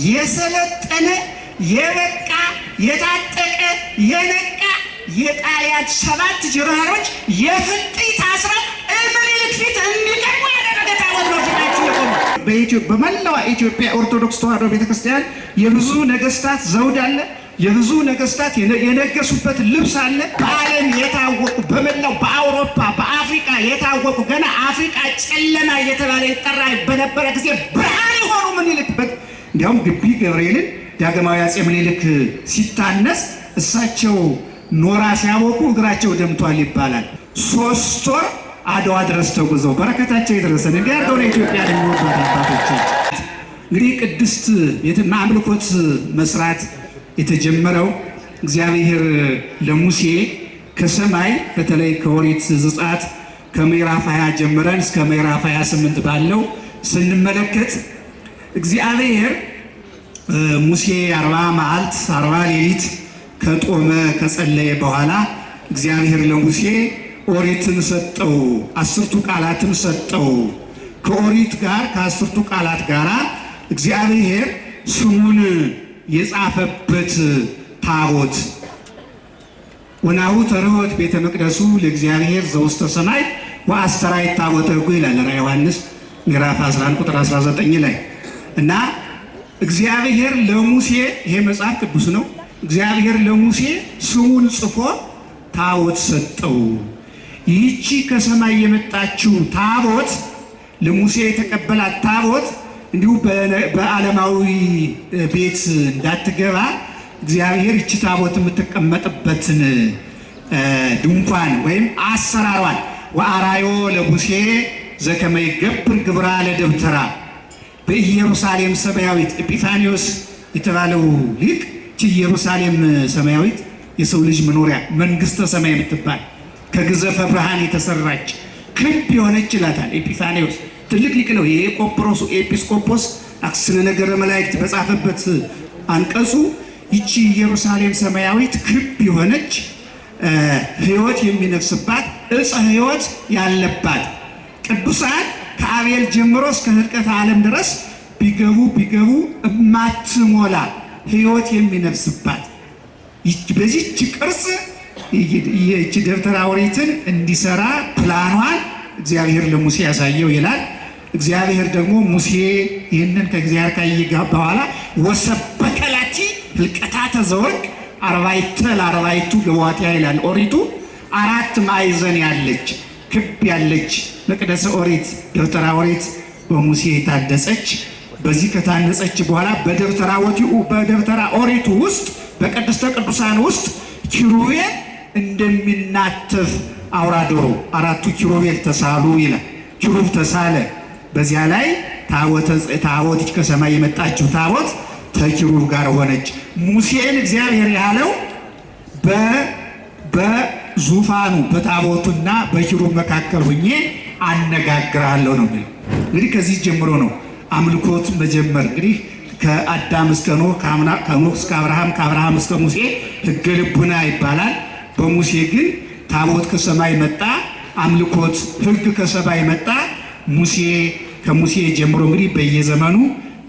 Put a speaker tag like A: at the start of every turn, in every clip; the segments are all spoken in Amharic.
A: የሰለጠነ የበቃ የታጠቀ የነቃ የጣሊያን 7 ጀነራሎች የፍጥኝ ታስረው ምኒልክ ፊት እንዲቀርቡ ያደረገ ታቦት ነው። በመላው ኢትዮጵያ ኦርቶዶክስ ተዋሕዶ ቤተክርስቲያን የብዙ ነገስታት ዘውድ አለ። የብዙ ነገስታት የነገሱበት ልብስ አለ። በዓለም የታወቁ በመላው በአውሮፓ በአፍሪካ የታወቁ ገና አፍሪካ ጨለማ እየተባለ ይጠራ በነበረ ጊዜ ብርሃን የሆኑ ምኒልክ እንዲያውም ግቢ ገብርኤልን ዳግማዊ አፄ ምኒልክ ሲታነስ እሳቸው ኖራ ሲያቦኩ እግራቸው ደምቷል ይባላል። 3 ወር አድዋ ድረስ ተጉዘው በረከታቸው ይድረሰን። እንዲያርገው ለኢትዮጵያ የሚወዷት አባቶች እንግዲህ ቅድስት ቤተ አምልኮት መስራት የተጀመረው እግዚአብሔር ለሙሴ ከሰማይ በተለይ ከኦሪት ዘጸአት ከምዕራፍ 20 ጀምረን እስከ ምዕራፍ 28 ባለው ስንመለከት እግዚአብሔር ሙሴ 40 መዓልት 40 ሌሊት ከጦመ ከጸለየ በኋላ እግዚአብሔር ለሙሴ ኦሪትን ሰጠው፣ 10ቱ ቃላትን ሰጠው። ከኦሪት ጋር ከ10ቱ ቃላት ጋር እግዚአብሔር ስሙን የጻፈበት ታቦት ወናሁ ተርኅወት ቤተ መቅደሱ ለእግዚአብሔር ዘውስተ ሰማይ ወአስተርአየት ታቦተ ሕጉ ይላል ራዕየ ዮሐንስ ምዕራፍ 11 ቁጥር 19 ላይ እና እግዚአብሔር ለሙሴ ይሄ መጽሐፍ ቅዱስ ነው። እግዚአብሔር ለሙሴ ስሙን ጽፎ ታቦት ሰጠው። ይህቺ ከሰማይ የመጣችው ታቦት ለሙሴ የተቀበላት ታቦት እንዲሁ በዓለማዊ ቤት እንዳትገባ እግዚአብሔር ይህች ታቦት የምትቀመጥበትን ድንኳን ወይም አሰራሯን ወአራዮ ለሙሴ ዘከመ ይገብር ግብራ ለደብተራ በኢየሩሳሌም ሰማያዊት ኤጲፋኒዎስ የተባለው ሊቅ ኢየሩሳሌም ሰማያዊት የሰው ልጅ መኖሪያ መንግስተ ሰማይ የምትባል ከግዘፈ ብርሃን የተሰራች ክብ የሆነች ይላታል ኤጲፋኒዎስ። ትልቅ ሊቅ ነው። የቆጵሮሱ ኤጲስቆጶስ አክስነ ነገረ መላእክት በጻፈበት አንቀጹ ይቺ ኢየሩሳሌም ሰማያዊት ክብ የሆነች ሕይወት የሚነፍስባት ዕፀ ሕይወት ያለባት ቅዱሳን ከአቤል ጀምሮ እስከ ሕልቀተ ዓለም ድረስ ቢገቡ እማትሞላ ሕይወት የሚነፍስባት በዚህች ቅርጽ ይህች ደብተራ ኦሪትን እንዲሰራ ፕላኗን እግዚአብሔር ለሙሴ ያሳየው ይላል። እግዚአብሔር ደግሞ ሙሴ ይህንን ከእግዚአብሔር ካየ በኋላ ወሰበከ ላቲ ሕልቀታተ ዘወርቅ አርባዕተ ለአርባዕቱ ገዋትያ ይላል። ኦሪቱ 4 ማዕዘን ያለች ክብ ያለች መቅደሰ ኦሪት ደብተራ ኦሪት በሙሴ የታነጸች። በዚህ ከታነጸች በኋላ በደብተራ ኦሪቱ ውስጥ በቅድስተ ቅዱሳን ውስጥ ኪሩቤል እንደሚናተፍ አውራ ዶሮ 4ቱ ኪሩቤል ተሳሉ ይላል። ኪሩብ ተሳለ። በዚያ ላይ ታቦት ከሰማይ የመጣችው ታቦት ከኪሩብ ጋር ሆነች። ሙሴን እግዚአብሔር ያለው በዙፋኑ በታቦቱና በኪሩብ መካከል ሆኜ አነጋግራለሁ ነው የሚለው። እንግዲህ ከዚህ ጀምሮ ነው አምልኮት መጀመር። እንግዲህ ከአዳም እስከ ኖህ ከኖህ እስከ አብርሃም ከአብርሃም እስከ ሙሴ ሕገ ልቡና ይባላል። በሙሴ ግን ታቦት ከሰማይ መጣ፣ አምልኮት ሕግ ከሰማይ መጣ። ከሙሴ ጀምሮ እንግዲህ በየዘመኑ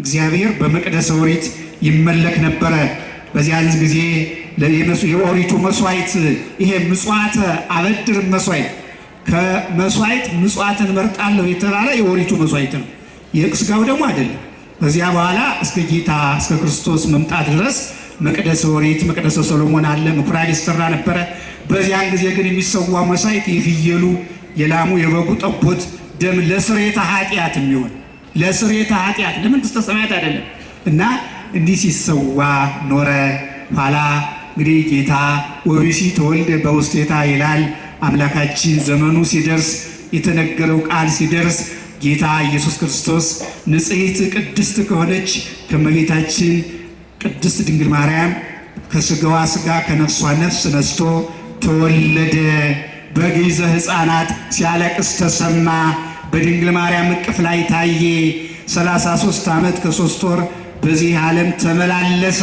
A: እግዚአብሔር በመቅደሰ ኦሪት ይመለክ ነበረ። በዚያን ጊዜ የኦሪቱ መስዋዕት ይሄ ምጽዋተ አበድር መስዋዕት ከመስዋዕት ምጽዋትን መርጣለሁ የተባለ የኦሪቱ መስዋዕት ነው። የስጋው ደግሞ አይደለም። በዚያ በኋላ እስከ ጌታ እስከ ክርስቶስ መምጣት ድረስ መቅደሰ ኦሪት መቅደሰ ሰሎሞን አለ፣ ምኩራብ ይሰራ ነበረ። በዚያን ጊዜ ግን የሚሰዋው መስዋዕት የፍየሉ የላሙ የበጉ ጠቦት ደም ለስርየተ ኃጢአት የሚሆን ለስርየተ ኃጢአት ለመንግሥተ ሰማያት አይደለም እና እንዲህ ሲሰዋ ኖረ። ኋላ እንግዲህ ጌታ ወቢሲ ተወልደ በውስቴታ ይላል። አምላካችን ዘመኑ ሲደርስ የተነገረው ቃል ሲደርስ ጌታ ኢየሱስ ክርስቶስ ንጽሕት ቅድስት ከሆነች ከእመቤታችን ቅድስት ድንግል ማርያም ከስጋዋ ስጋ ከነፍሷ ነፍስ ነስቶ ተወለደ። በግዕዘ ሕፃናት ሲያለቅስ ተሰማ። በድንግል ማርያም እቅፍ ላይ ታየ። 33 ዓመት ከ3 ወር በዚህ ዓለም ተመላለሰ።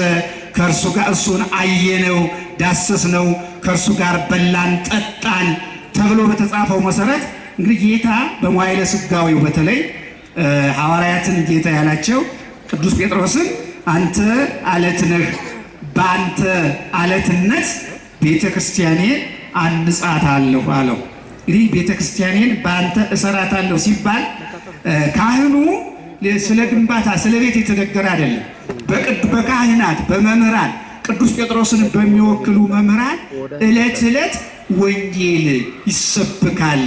A: ከእርሱ ጋር እሱን አየነው፣ ዳሰስነው፣ ከእርሱ ጋር በላን ጠጣን ተብሎ በተጻፈው መሰረት እንግዲህ ጌታ በመዋዕለ ሥጋዌው በተለይ ሐዋርያትን ጌታ ያላቸው ቅዱስ ጴጥሮስን አንተ አለት ነህ፣ በአንተ አለትነት ቤተ ክርስቲያኔን አንጻታለሁ አለው። እንግዲህ ቤተ ክርስቲያኔን በአንተ እሰራታለሁ ሲባል ካህኑ ስለ ግንባታ ስለ ቤት የተነገረ አይደለም። በካህናት በመምህራን ቅዱስ ጴጥሮስን በሚወክሉ መምህራን ዕለት ዕለት ወንጌል ይሰብካል።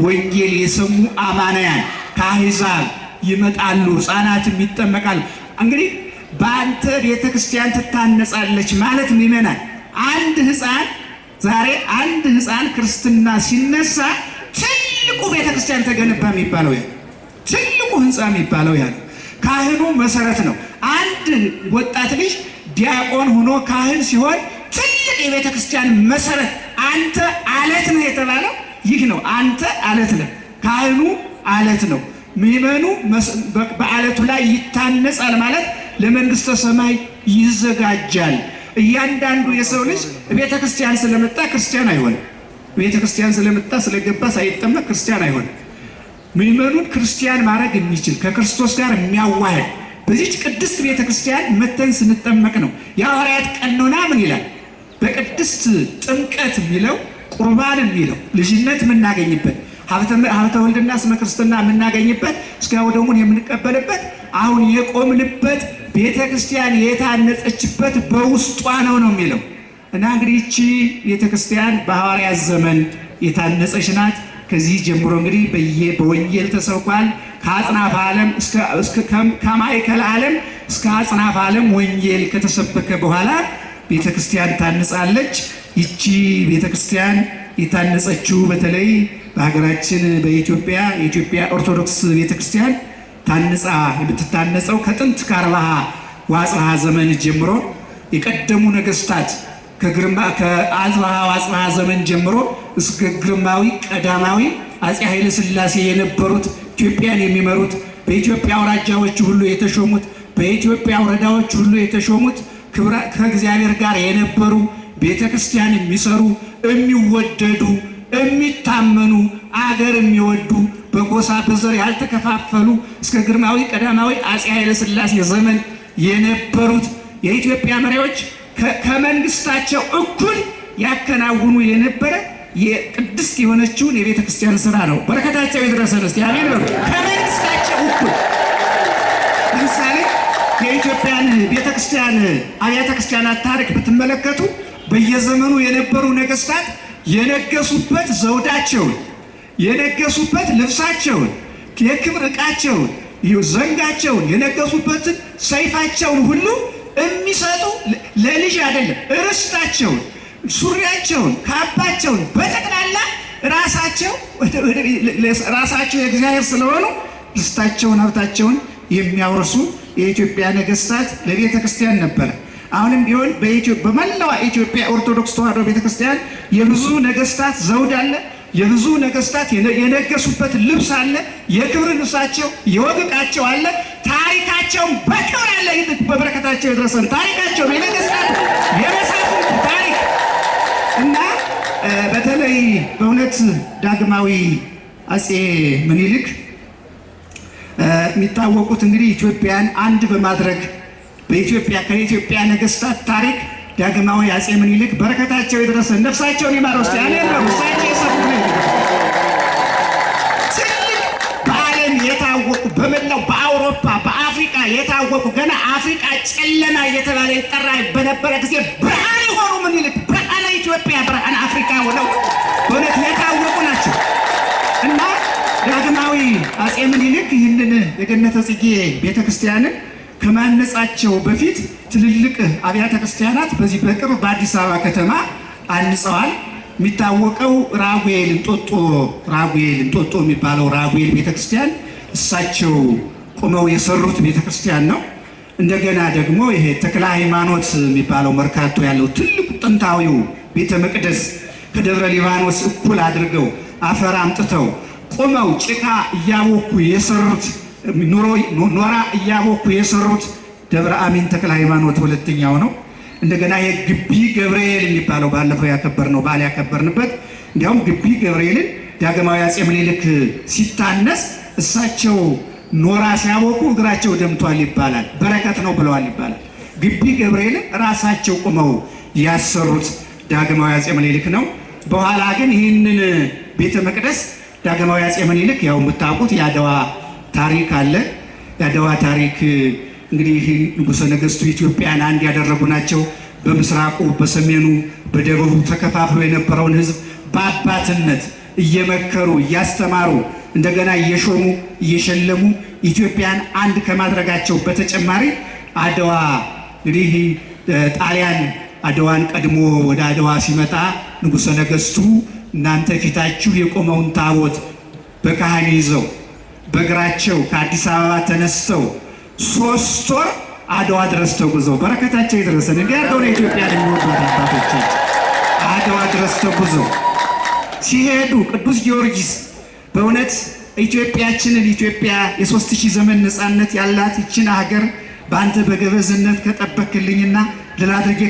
A: ወንጌል የሰሙ አማናያን ከአሕዛብ ይመጣሉ፣ ሕፃናትም ይጠመቃሉ። እንግዲህ በአንተ ቤተ ክርስቲያን ትታነጻለች ማለት ምእመናን፣ አንድ ሕፃን ዛሬ አንድ ሕፃን ክርስትና ሲነሳ ትልቁ ቤተ ክርስቲያን ተገነባ የሚባለው ያ ትልቁ ህንፃ የሚባለው ያ ነው። ካህኑ መሰረት ነው። አንድ ወጣት ልጅ ዲያቆን ሆኖ ካህን ሲሆን ትልቅ የቤተ ክርስቲያን መሰረት፣ አንተ አለት ነህ የተባለው ይህ ነው። አንተ አለት ነህ፣ ካህኑ አለት ነው። ምእመኑ በአለቱ ላይ ይታነጻል ማለት ለመንግስተ ሰማይ ይዘጋጃል። እያንዳንዱ የሰው ልጅ ቤተ ክርስቲያን ስለመጣ ክርስቲያን አይሆንም። ቤተ ክርስቲያን ስለመጣ ስለገባ ሳይጠመቅ ክርስቲያን አይሆንም። ምእመኑን ክርስቲያን ማድረግ የሚችል ከክርስቶስ ጋር የሚያዋህድ በዚች ቅድስት ቤተ ክርስቲያን መተን ስንጠመቅ ነው። የሐዋርያት ቀኖና ምን ይላል? በቅድስት ጥምቀት የሚለው ቁርባን የሚለው ልጅነት የምናገኝበት ሀብተ ወልድና ስመ ክርስትና የምናገኝበት ሥጋው ደሙን የምንቀበልበት አሁን የቆምንበት ቤተ ክርስቲያን የታነጸችበት በውስጧ ነው የሚለው እና እንግዲህ ይቺ ቤተ ክርስቲያን በሐዋርያት ዘመን የታነጸች ናት። ከዚህ ጀምሮ እንግዲህ በወንጌል ተሰብኳል። ከአጽናፈ ዓለም ከማዕከለ ዓለም እስከ አጽናፈ ዓለም ወንጌል ከተሰበከ በኋላ ቤተ ክርስቲያን ታንጻለች። ይቺ ቤተ ክርስቲያን የታነጸችው በተለይ በሀገራችን በኢትዮጵያ የኢትዮጵያ ኦርቶዶክስ ቤተ ክርስቲያን ታንጻ የምትታነጸው ከጥንት ከአርባሃ ወአጽብሃ ዘመን ጀምሮ የቀደሙ ነገስታት ከአጽብሃ ወአጽብሃ ዘመን ጀምሮ እስከ ግርማዊ ቀዳማዊ አፄ ኃይለ ሥላሴ የነበሩት ኢትዮጵያን የሚመሩት በኢትዮጵያ አውራጃዎች ሁሉ የተሾሙት በኢትዮጵያ ወረዳዎች ሁሉ የተሾሙት ከእግዚአብሔር ጋር የነበሩ ቤተ ክርስቲያን የሚሰሩ የሚወደዱ የሚታመኑ አገር የሚወዱ በጎሳ በዘር ያልተከፋፈሉ እስከ ግርማዊ ቀዳማዊ አፄ ኃይለ ሥላሴ ዘመን የነበሩት የኢትዮጵያ መሪዎች ከመንግስታቸው እኩል ያከናውኑ የነበረ የቅድስት የሆነችውን የቤተ ክርስቲያን ስራ ነው። በረከታቸው ይድረሰን። እስቲ አሜን በሉ። ከመንግስታቸው እኩል ለምሳሌ የኢትዮጵያን ቤተ ክርስቲያን አብያተ ክርስቲያናት ታሪክ ብትመለከቱ በየዘመኑ የነበሩ ነገስታት የነገሱበት ዘውዳቸውን፣ የነገሱበት ልብሳቸውን፣ የክብር ዕቃቸውን፣ ዘንጋቸውን፣ የነገሱበትን ሰይፋቸውን ሁሉ የሚሰጡ ለልጅ አይደለም፣ ርስታቸውን፣ ሱሪያቸውን፣ ካባቸውን በጠቅላላ ራሳቸው የእግዚአብሔር ስለሆኑ ርስታቸውን፣ ሀብታቸውን የሚያወርሱ የኢትዮጵያ ነገስታት ለቤተ ክርስቲያን ነበረ። አሁንም ቢሆን በመላዋ ኢትዮጵያ ኦርቶዶክስ ተዋሕዶ ቤተክርስቲያን የብዙ ነገስታት ዘውድ አለ። የብዙ ነገስታት የነገሱበት ልብስ አለ። የክብር ልብሳቸው የወግ ዕቃቸው አለ። ታሪካቸውን በክብር አለ። በበረከታቸው የደረሰን ታሪካቸው የነገስታት የመሳፍንት ታሪክ እና በተለይ በእውነት ዳግማዊ አፄ ምኒልክ የሚታወቁት እንግዲህ ኢትዮጵያን አንድ በማድረግ ከኢትዮጵያ ነገስታት ታሪክ ዳግማዊ አፄ ምኒልክ በረከታቸው የደረሰን ነፍሳቸውን ይማረው። እስቲ አሜን ነው። እሳቸው የሰሩት ነው። ትልቅ በዓለም የታወቁ በመላው በአውሮፓ በአፍሪካ የታወቁ ገና አፍሪካ ጨለማ እየተባለ ይጠራ በነበረ ጊዜ ብርሃን የሆኑ ምኒልክ ብርሃነ ኢትዮጵያ ብርሃነ አፍሪካ ሆነው በእውነት የታወቁ ናቸው እና ዳግማዊ አፄ ምኒልክ ይህንን የገነተ ጽጌ ቤተክርስቲያንን ከማነጻቸው በፊት ትልልቅ አብያተ ክርስቲያናት በዚህ በቅርብ በአዲስ አበባ ከተማ አንጸዋል። የሚታወቀው ራጉኤል እንጦጦ የሚባለው ራጉኤል ቤተክርስቲያን እሳቸው ቆመው የሰሩት ቤተክርስቲያን ነው። እንደገና ደግሞ ይሄ ተክለ ሃይማኖት የሚባለው መርካቶ ያለው ትልቁ ጥንታዊው ቤተ መቅደስ ከደብረ ሊባኖስ እኩል አድርገው አፈር አምጥተው ቆመው ጭቃ እያቦኩ የሰሩት ኖራ እያቦኩ የሰሩት ደብረ አሚን ተክለ ሃይማኖት ሁለተኛው ነው። እንደገና የግቢ ገብርኤል የሚባለው ባለፈው በዓል ያከበርንበት እንዲያውም ግቢ ገብርኤልን ዳግማዊ አፄ ምኒልክ ሲታነስ እሳቸው ኖራ ሲያቦኩ እግራቸው ደምቷል ይባላል። በረከት ነው ብለዋል ይባላል። ግቢ ገብርኤል ራሳቸው ቆመው ያሰሩት ዳግማዊ አፄ ምኒልክ ነው። በኋላ ግን ይህንን ቤተ መቅደስ ዳግማዊ አፄ ምኒልክ ያው የምታውቁት የአድዋ ታሪክ አለ። የአድዋ ታሪክ እንግዲህ ንጉሠ ነገሥቱ ኢትዮጵያን አንድ ያደረጉ ናቸው። በምስራቁ፣ በሰሜኑ፣ በደቡቡ ተከፋፍሎ የነበረውን ሕዝብ በአባትነት እየመከሩ እያስተማሩ እንደገና እየሾሙ እየሸለሙ ኢትዮጵያን አንድ ከማድረጋቸው በተጨማሪ አድዋ እንግዲህ ጣሊያን አድዋን ቀድሞ ወደ አድዋ ሲመጣ ንጉሠ ነገሥቱ እናንተ ፊታችሁ የቆመውን ታቦት በካህን ይዘው በእግራቸው ከአዲስ አበባ ተነስተው 3 ወር አድዋ ድረስ ተጉዘው በረከታቸው ይድረሰን እንዲያርገው ነው ኢትዮጵያን የሚወዷት አባቶቻችን። አድዋ ድረስ ተጉዘው ሲሄዱ ቅዱስ ጊዮርጊስ በእውነት ኢትዮጵያችንን ኢትዮጵያ የ3000 ዘመን ነፃነት ያላት ይችን ሀገር በአንተ በገበዝነት ከጠበክልኝና ድል አድርጌ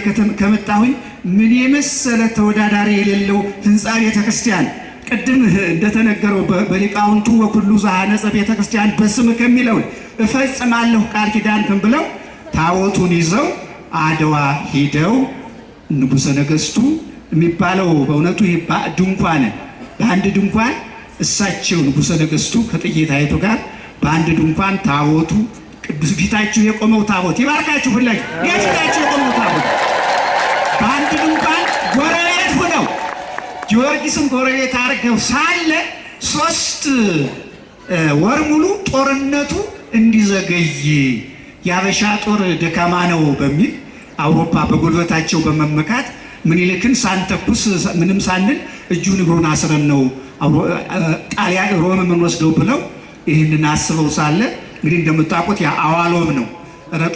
A: ከመጣሁኝ ምን የመሰለ ተወዳዳሪ የሌለው ህንፃ ቤተክርስቲያን ቅድም እንደተነገረው በሊቃውንቱ ወኩሉ ዘሐነጸ ቤተክርስቲያን በስም ከሚለው እፈጽማለሁ ቃል ኪዳን ብለው ታቦቱን ይዘው አድዋ ሂደው ንጉሠ ነገሥቱ የሚባለው በእውነቱ ድንኳን በአንድ ድንኳን እሳቸው ንጉሠ ነገሥቱ ከጥቂት አይቱ ጋር በአንድ ድንኳን ታቦቱ ቅዱስ ፊታችሁ የቆመው ታቦት ይባርካችሁ ሁላችሁ የፊታችሁ የቆመው ታቦት በአንድ ድንኳን ጎረቤት ሆነው ጊዮርጊስን ጎረቤት አድርገው ሳለ 3 ወር ሙሉ ጦርነቱ እንዲዘገይ የአበሻ ጦር ደካማ ነው በሚል አውሮፓ በጉልበታቸው በመመካት ምኒልክን ሳንተኩስ ምንም ሳንል እጁን እግሩን አስረን ነው ጣሊያን ሮም የምንወስደው ብለው ይህንን አስበው ሳለ እንግዲህ እንደምታውቁት አዋሎም ነው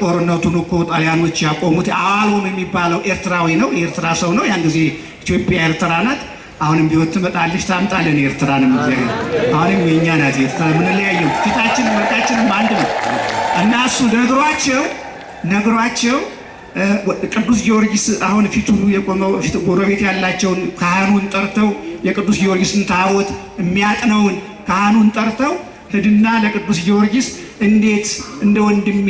A: ጦርነቱን እኮ ጣሊያኖች ያቆሙት። አዋሎም የሚባለው ኤርትራዊ ነው፣ የኤርትራ ሰው ነው። ያን ጊዜ ኢትዮጵያ ኤርትራ ናት። አሁንም ቢሆን ትመጣለች ታምጣለን ኤርትራንም እግዚአብሔር አሁንም የኛ ናት ኤርትራ። ምን ለያየው ፊታችን መልካችንም አንድ ነው እና እሱ ነግሯቸው ቅዱስ ጊዮርጊስ አሁን ፊቱ የቆመው ፊት ጎረቤት ያላቸውን ካህኑን ጠርተው የቅዱስ ጊዮርጊስን ታቦት የሚያጥነውን ካህኑን ጠርተው ሂድና ለቅዱስ ጊዮርጊስ እንዴት እንደ ወንድሜ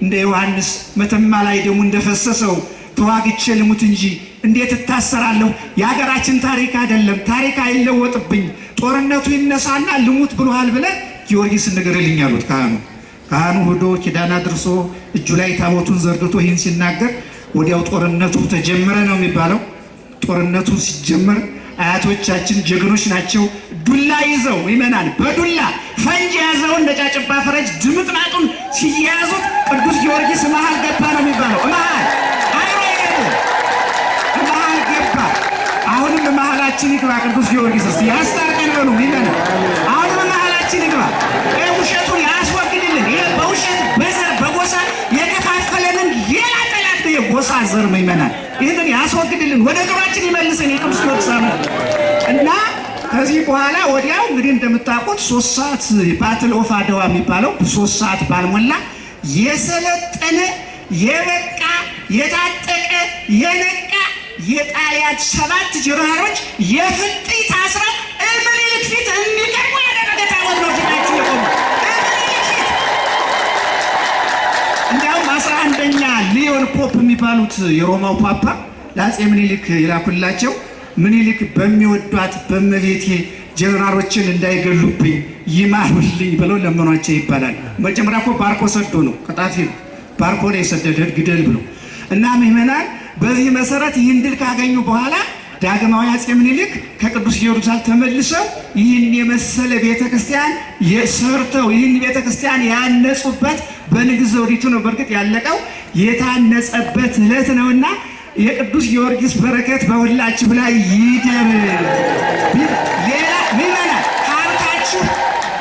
A: እንደ ዮሐንስ መተማ ላይ ደሙ እንደፈሰሰው ተዋግቼ ልሙት እንጂ እንዴት እታሰራለሁ? የሀገራችን ታሪክ አይደለም፣ ታሪክ አይለወጥብኝ፣ ጦርነቱ ይነሳና ልሙት ብሎሃል ብለህ ጊዮርጊስን ንገርልኝ አሉት ካህኑ ሄዶ ኪዳን አድርሶ እጁ ላይ ታቦቱን ዘርግቶ ይህን ሲናገር ወዲያው ጦርነቱ ተጀመረ ነው የሚባለው። ጦርነቱ ሲጀመር አያቶቻችን ጀግኖች ናቸው። ዱላ ይዘው ይመናል በዱላ ፈንጅ ያዘውን ነጫጭባ ፈረጅ ድምጥማጡን ሲያዙት ቅዱስ ጊዮርጊስ መሃል ገባ ነው የሚባለው። መሃል ገባ። አሁንም መሃላችን ይግባ ቅዱስ ጊዮርጊስ እስቲ ያስታርቀን በሉ ይመናል። አሁንም መሃላችን ይግባ፣ ውሸቱን ያስወግድልን። ይሄ በውሸት በዘር በጎሳ የከፋፈለንን ሌላ ጠላት ነው የጎሳ ዘር ይመናል። ይህንን ያስወግድልን፣ ወደ ግባችን ይመልሰን የቅዱስ ጊዮርጊስ አምላክ እና ከዚህ በኋላ ወዲያው እንግዲህ እንደምታውቁት 3 ሰዓት ባትል ኦፍ አድዋ የሚባለው 3 ሰዓት ባልሞላ የሰለጠነ የበቃ የታጠቀ የነቃ የጣሊያን 7 ጀነራሎች የፍጥኝ ታስረው ምኒልክ ፊት እንዲቀርቡ ያደረገ ታቦት ነው ፊታችሁ የቆሙ እንዲያውም 11ኛ ሊዮን ፖፕ የሚባሉት የሮማው ፓፓ ለአፄ ምኒልክ ይላኩላቸው ምኒልክ በሚወዷት በመቤቴ ጀነራሎችን እንዳይገሉብኝ ይማሩልኝ ብለው ለመኗቸው ይባላል። መጀመሪያ እኮ ባርኮ ሰዶ ነው ቅጣት ባርኮ ነው የሰደደን ግደል ብሎ እና ምዕመናን በዚህ መሰረት ይህን ድል ካገኙ በኋላ ዳግማዊ አፄ ምኒልክ ከቅዱስ ጊዮርጊስ ተመልሰው ይህን የመሰለ ቤተክርስቲያን የሰርተው ይህን ቤተክርስቲያን ያነጹበት በንግሥት ዘውዲቱ ነው። በእርግጥ ያለቀው የታነጸበት ዕለት ነውና የቅዱስ ጊዮርጊስ በረከት በሁላችሁ ላይ ይደር። ሌላ ምንና ሀብታችሁ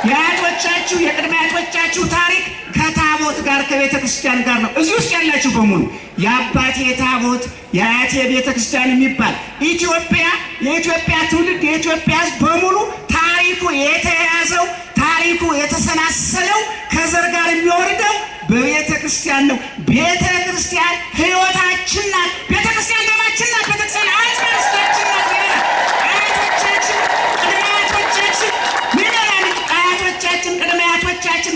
A: የአያቶቻችሁ የቅድመ አያቶቻችሁ ታሪክ ከታቦት ጋር ከቤተ ክርስቲያን ጋር ነው። እዚህ ውስጥ ያላችሁ በሙሉ የአባቴ ታቦት የአያቴ ቤተ ክርስቲያን የሚባል የኢትዮጵያ ትውልድ የኢትዮጵያ ሕዝብ በሙሉ ታሪኩ የተያዘው ታሪኩ የተሰናሰለው ከዘር ጋር የሚወርደው በቤተ ክርስቲያን ነው። ቤተ ክርስቲያን ሕይወታችን ናት። ቤተ ክርስቲያን ደማችን ናት። ቤተ ክርስቲያን አጽናችን ናት። አያቶቻችን ቅድመ አያቶቻችን አያቶቻችን ቅድመ አያቶቻችን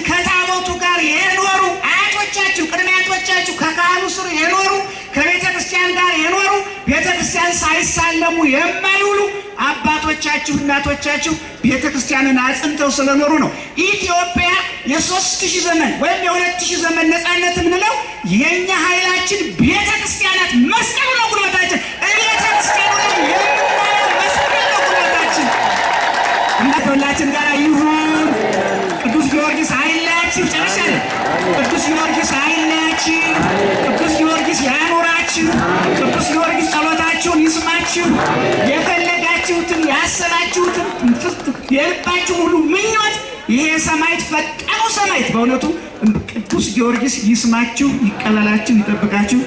A: ስር የኖሩ ከቤተ ክርስቲያን ጋር የኖሩ ቤተ ክርስቲያን ሳይሳለሙ የማይውሉ አባቶቻችሁ እናቶቻችሁ ቤተ ክርስቲያንን አጽንተው ስለኖሩ ነው። ኢትዮጵያ የ3000 ዘመን ወይም የ2000 ዘመን ነፃነት የምንለው የኛ ኃይላችን ቤተ ክርስቲያናት መስቀሉ ነው ጉልበታችን። ቤተ ክርስቲያኑ ላይ የምናየው መስቀል ነው ጉልበታችን። እና ከሁላችን ጋር ይሁን። ቅዱስ ጊዮርጊስ አይለያችሁ። ጨርሻለሁ። ቅዱስ ጊዮርጊስ አይለያችሁ። ቅዱስ ጊዮርጊስ ያኖራችሁ። ቅዱስ ጊዮርጊስ ጸሎታችሁን ይስማችሁ። የፈለጋችሁትን ያሰባችሁትን የልባችሁ ሁሉ ምኞት ይሄ ሰማዕት ፈጣኑ ሰማዕት በእውነቱ ቅዱስ ጊዮርጊስ ይስማችሁ፣ ይቀበላችሁ፣ ይጠብቃችሁ።